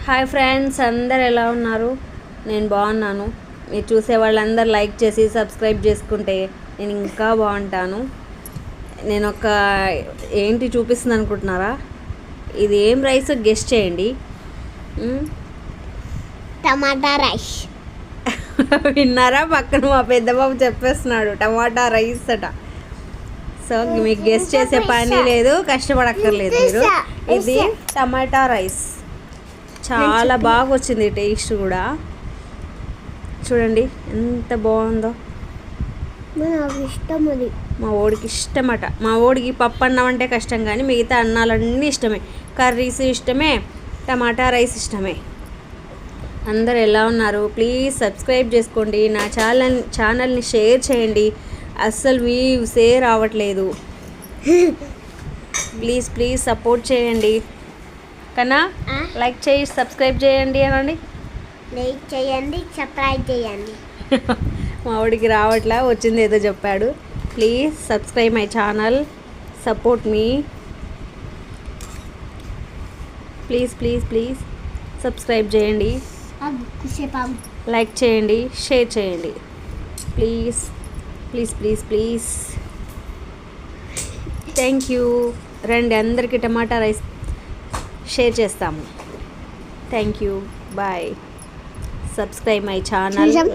Hi friends, అందరు ఎలా ఉన్నారు? నేను బాగున్నాను. మీరు చూసే వాళ్ళందరూ లైక్ చేసి సబ్స్క్రైబ్ చేసుకుంటే నేను ఇంకా బాగుంటాను. నేను ఏంటి చూపిస్తుంది అనుకుంటున్నారా? ఇది ఏం రైస్ గెస్ట్ చేయండి. టమాటా రైస్. విన్నారా? పక్కన మా పెద్దబాబు చెప్పేస్తున్నాడు టమాటా రైస్ అట. సో మీకు గెస్ట్ చేసే పని లేదు, కష్టపడక్కర్లేదు మీరు. ఇది టమాటా రైస్ చాలా బాగా వచ్చింది, టేస్ట్ కూడా చూడండి ఎంత బాగుందో. ఇష్టం అది, మా ఓడికి ఇష్టమట. మా ఓడికి పప్పు అన్నం అంటే కష్టం, కానీ మిగతా అన్నాలన్నీ ఇష్టమే. కర్రీస్ ఇష్టమే, టమాటా రైస్ ఇష్టమే. అందరు ఎలా ఉన్నారు? ప్లీజ్ సబ్స్క్రైబ్ చేసుకోండి. నా ఛానల్ని షేర్ చేయండి. అస్సలు వ్యూసే రావట్లేదు. ప్లీజ్ ప్లీజ్ సపోర్ట్ చేయండి. కన్నా లైక్ చేయి, సబ్స్క్రైబ్ చేయండి అనండి. లైక్ చేయండి, సబ్స్క్రైబ్ చేయండి. మా వాడికి రావట్లా, వచ్చింది ఏదో చెప్పాడు. Please subscribe my channel, support me. Please please please subscribe చేయండి, లైక్ చేయండి, షేర్ చేయండి. Please please please please. Thank you. రండి, అందరికీ టమాటా రైస్ షేర్ చేస్తాము. Thank you. Bye. Subscribe my channel.